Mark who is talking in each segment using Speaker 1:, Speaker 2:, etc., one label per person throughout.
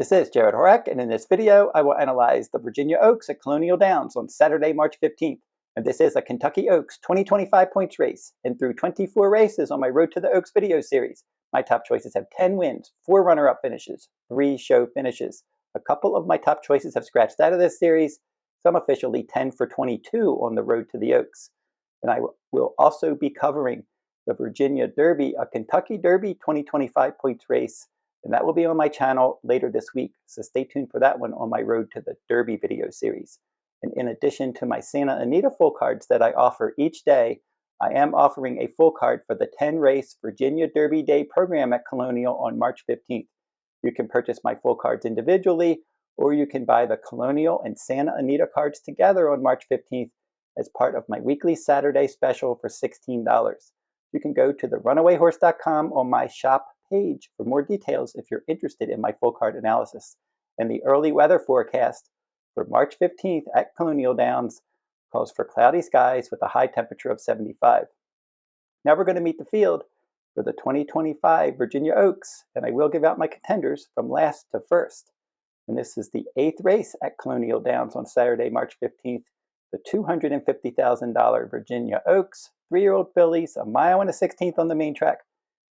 Speaker 1: This is Jarrod Horak, and in this video, I will analyze the Virginia Oaks at Colonial Downs on Saturday, March 15th. And this is a Kentucky Oaks 2025 points race. And through 24 races on my Road to the Oaks video series, my top choices have 10 wins, 4 runner-up finishes, 3 show finishes. A couple of my top choices have scratched out of this series, some officially 10 for 22 on the Road to the Oaks. And I will also be covering the Virginia Derby, a Kentucky Derby 2025 points race. And that will be on my channel later this week, so stay tuned for that one on my Road to the Derby video series. And in addition to my Santa Anita full cards that I offer each day, I am offering a full card for the 10-race Virginia Derby Day program at Colonial on March 15th. You can purchase my full cards individually, or you can buy the Colonial and Santa Anita cards together on March 15th as part of my weekly Saturday special for $16. You can go to the runawayhorse.com on my shop page for more details if you're interested in my full card analysis. And the early weather forecast for March 15th at Colonial Downs calls for cloudy skies with a high temperature of 75. Now we're going to meet the field for the 2025 Virginia Oaks, and I will give out my contenders from last to first. And this is the 8th race at Colonial Downs on Saturday, March 15th, the $250,000 Virginia Oaks 3-year-old fillies, a mile and a 16th on the main track.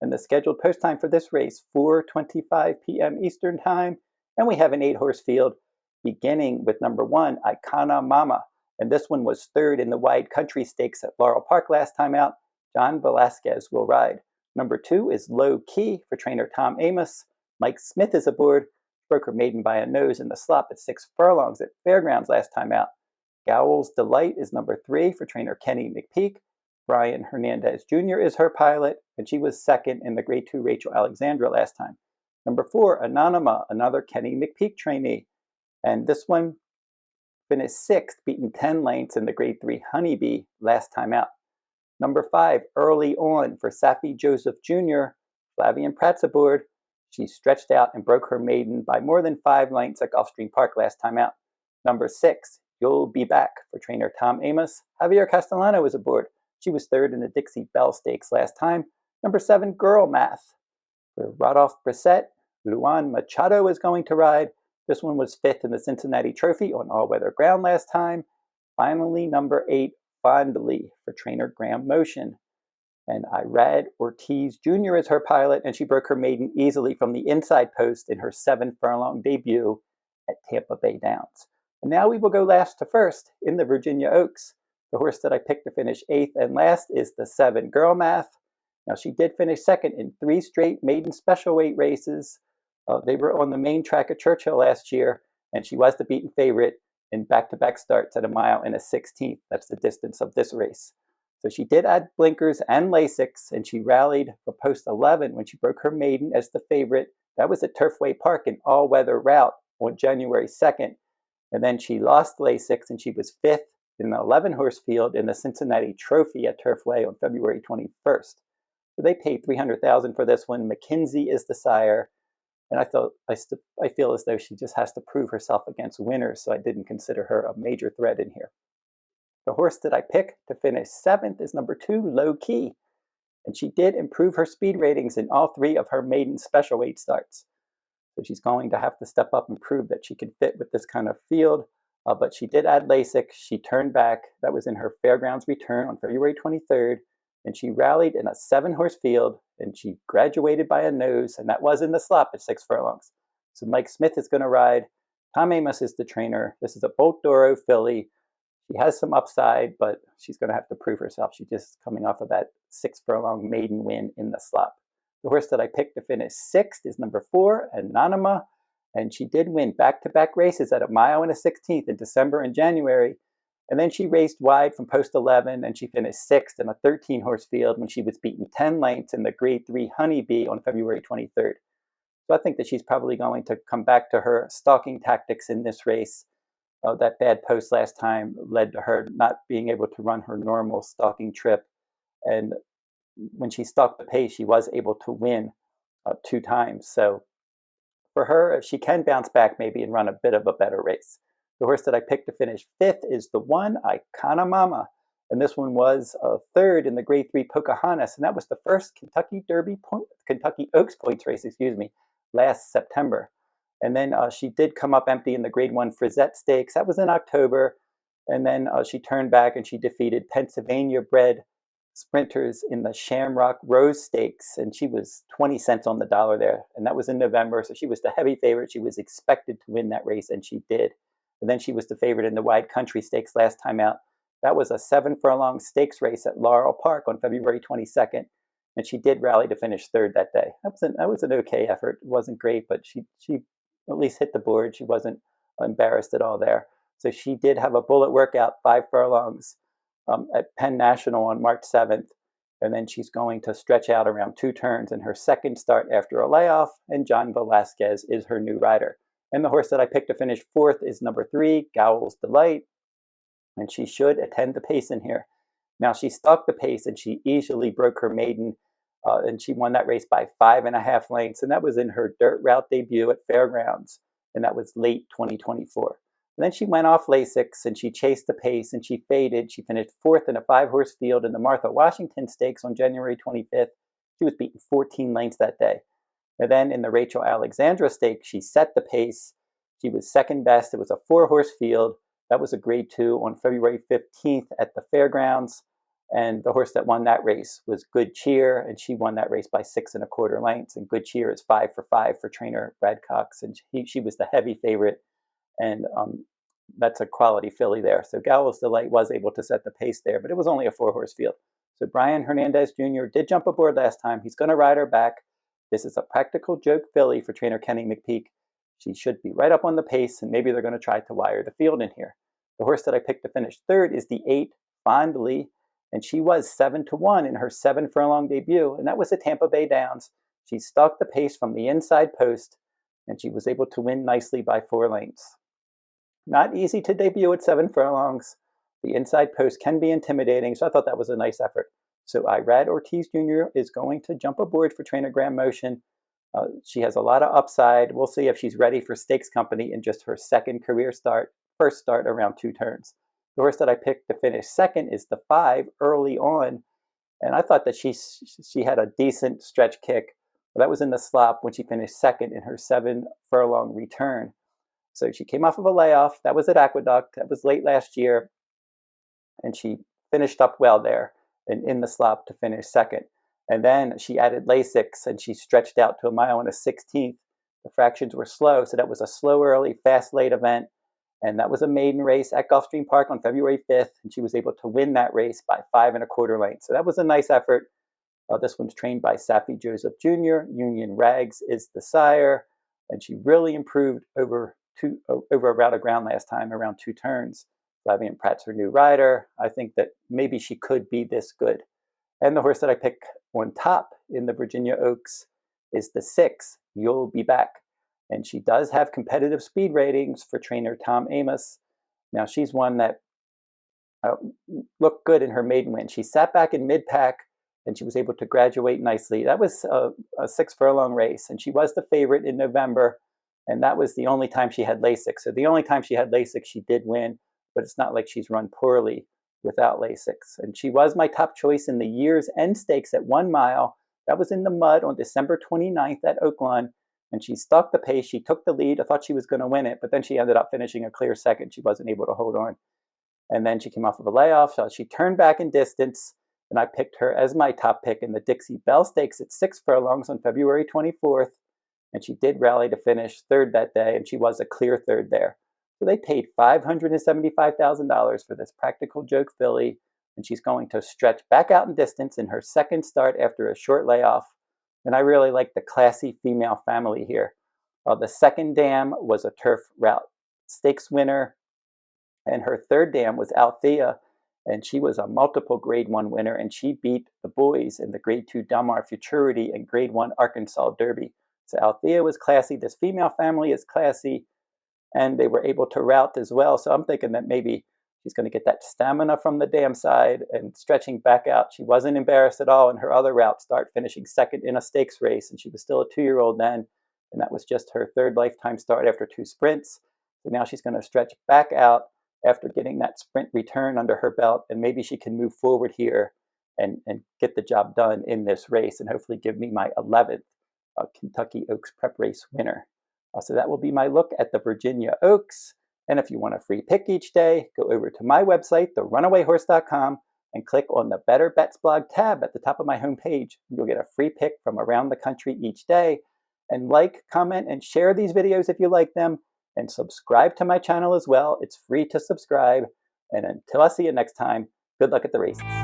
Speaker 1: And the scheduled post time for this race, 4:25 p.m. Eastern Time. And we have an 8-horse field beginning with number 1, Icona Mama. And this one was third in the Wide Country Stakes at Laurel Park last time out. John Velasquez will ride. Number 2 is Low Key for trainer Tom Amos. Mike Smith is aboard. Broke her maiden by a nose in the slop at 6 furlongs at Fairgrounds last time out. Gowells Delight is number 3 for trainer Kenny McPeak. Brian Hernandez Jr. is her pilot, and she was second in the Grade 2 Rachel Alexandra last time. Number 4, Anonima, another Kenny McPeak trainee. And this one finished 6th, beaten 10 lengths in the Grade 3 Honeybee last time out. Number 5, Early On for Safi Joseph Jr. Flavian Pratt's aboard. She stretched out and broke her maiden by more than 5 lengths at Gulfstream Park last time out. Number 6, You'll Be Back for trainer Tom Amos. Javier Castellano is aboard. She was third in the Dixie Bell Stakes last time. Number 7, Girl Math for Rodolphe Brissett. Luan Machado is going to ride. This one was 5th in the Cincinnati Trophy on all-weather ground last time. Finally, number 8, Fondly for trainer Graham Motion. And Irad Ortiz Jr. is her pilot, and she broke her maiden easily from the inside post in her 7-furlong debut at Tampa Bay Downs. And now we will go last to first in the Virginia Oaks. The horse that I picked to finish 8th and last is the 7, Girl Math. Now, she did finish 2nd in 3 straight maiden special weight races. They were on the main track at Churchill last year, and she was the beaten favorite in back-to-back starts at a mile and a 16th. That's the distance of this race. So she did add blinkers and Lasix, and she rallied for post 11 when she broke her maiden as the favorite. That was at Turfway Park in all-weather route on January 2nd. And then she lost Lasix, and she was 5th in the 11-horse field in the Cincinnati Trophy at Turfway on February 21st. So they paid $300,000 for this one. McKinsey is the sire, and I feel as though she just has to prove herself against winners, so I didn't consider her a major threat in here. The horse that I picked to finish 7th is number 2, Low Key, and she did improve her speed ratings in all 3 of her maiden special weight starts. So she's going to have to step up and prove that she can fit with this kind of field. But she did add Lasix. She turned back. That was in her Fairgrounds return on February 23rd. And she rallied in a 7-horse field, and she graduated by a nose, and that was in the slop at 6 furlongs. So Mike Smith is going to ride. Tom Amos is the trainer. This is a Bolt Doro filly. She has some upside, but she's going to have to prove herself. She's just coming off of that 6-furlong maiden win in the slop. The horse that I picked to finish 6th is number 4, Anonima. And she did win back-to-back races at a mile and a 16th in December and January. And then she raced wide from post 11, and she finished 6th in a 13-horse field when she was beaten 10 lengths in the Grade 3 Honeybee on February 23rd. So I think that she's probably going to come back to her stalking tactics in this race. That bad post last time led to her not being able to run her normal stalking trip. And when she stalked the pace, she was able to win 2 times. So for her, if she can bounce back maybe and run a bit of a better race. The horse that I picked to finish 5th is the 1, Icona Mama. And this one was 3rd in the Grade 3 Pocahontas. And that was the first Kentucky Oaks points race, last September. And then she did come up empty in the Grade 1 Frizette Stakes. That was in October. And then she turned back and she defeated Pennsylvania-bred sprinters in the Shamrock Rose Stakes, and she was 20 cents on the dollar there. And that was in November, so she was the heavy favorite. She was expected to win that race, and she did. And then she was the favorite in the Wide Country Stakes last time out. That was a 7-furlong stakes race at Laurel Park on February 22nd, and she did rally to finish third that day. That was an okay effort. It wasn't great, but she at least hit the board. She wasn't embarrassed at all there. So she did have a bullet workout, 5 furlongs at Penn National on March 7th. And then she's going to stretch out around 2 turns in her second start after a layoff. And John Velasquez is her new rider. And the horse that I picked to finish 4th is number 3, Gowells Delight. And she should attend the pace in here. Now, she stalked the pace and she easily broke her maiden. And she won that race by 5.5 lengths. And that was in her dirt route debut at Fairgrounds. And that was late 2024. And then she went off Lasix and she chased the pace and she faded. She finished 4th in a 5-horse field in the Martha Washington Stakes on January 25th. She was beaten 14 lengths that day. And then in the Rachel Alexandra Stakes, she set the pace. She was second best. It was a 4-horse field. That was a Grade 2 on February 15th at the Fairgrounds. And the horse that won that race was Good Cheer, and she won that race by 6.25 lengths. And Good Cheer is 5 for 5 for trainer Brad Cox, and she was the heavy favorite. And that's a quality filly there. So Gowells Delight was able to set the pace there, but it was only a 4-horse field. So Brian Hernandez Jr. did jump aboard last time. He's going to ride her back. This is a practical joke filly for trainer Kenny McPeak. She should be right up on the pace, and maybe they're going to try to wire the field in here. The horse that I picked to finish 3rd is the 8, Fondly, and she was 7-1 in her 7-furlong debut, and that was at Tampa Bay Downs. She stalked the pace from the inside post, and she was able to win nicely by 4 lengths. Not easy to debut at 7 furlongs. The inside post can be intimidating, so I thought that was a nice effort. So Irad Ortiz Jr. is going to jump aboard for trainer Graham Motion. She has a lot of upside. We'll see if she's ready for stakes company in just her second career start, first start around 2 turns. The horse that I picked to finish 2nd is the 5, Early On. And I thought that she had a decent stretch kick. That was in the slop when she finished 2nd in her 7-furlong return. So she came off of a layoff. That was at Aqueduct. That was late last year. And she finished up well there and in the slop to finish 2nd. And then she added Lasix and she stretched out to 1 mile and a 16th. The fractions were slow, so that was a slow early, fast late event. And that was a maiden race at Gulfstream Park on February 5th. And she was able to win that race by 5.25 lengths. So that was a nice effort. This one's trained by Safi Joseph Jr. Union Rags is the sire. And she really improved over a route of ground last time, around 2 turns. Flavien Prat's her new rider. I think that maybe she could be this good. And the horse that I pick on top in the Virginia Oaks is the 6, You'll Be Back. And she does have competitive speed ratings for trainer Tom Amos. Now, she's one that looked good in her maiden win. She sat back in mid-pack, and she was able to graduate nicely. That was a 6-furlong race, and she was the favorite in November. And that was the only time she had Lasix. So the only time she had Lasix, she did win, but it's not like she's run poorly without Lasix. And she was my top choice in the year's end stakes at 1 mile. That was in the mud on December 29th at Oaklawn. And she stalked the pace. She took the lead. I thought she was going to win it, but then she ended up finishing a clear 2nd. She wasn't able to hold on. And then she came off of a layoff. So she turned back in distance, and I picked her as my top pick in the Dixie Bell Stakes at 6 furlongs on February 24th. And she did rally to finish 3rd that day, and she was a clear 3rd there. So they paid $575,000 for this practical joke filly, and she's going to stretch back out in distance in her 2nd start after a short layoff. And I really like the classy female family here. The 2nd dam was a turf route stakes winner, and her 3rd dam was Althea, and she was a multiple Grade 1 winner, and she beat the boys in the Grade 2 Del Mar Futurity and Grade 1 Arkansas Derby. So Althea was classy. This female family is classy, and they were able to route as well. So I'm thinking that maybe she's going to get that stamina from the dam side and stretching back out. She wasn't embarrassed at all in her other route start, finishing 2nd in a stakes race, and she was still a 2-year-old then, and that was just her 3rd lifetime start after 2 sprints. So now she's going to stretch back out after getting that sprint return under her belt, and maybe she can move forward here and get the job done in this race and hopefully give me my 11th Kentucky Oaks Prep Race winner. So that will be my look at the Virginia Oaks. And if you want a free pick each day, go over to my website, therunawayhorse.com, and click on the Better Bets blog tab at the top of my homepage. You'll get a free pick from around the country each day. And like, comment, and share these videos if you like them. And subscribe to my channel as well. It's free to subscribe. And until I see you next time, good luck at the races.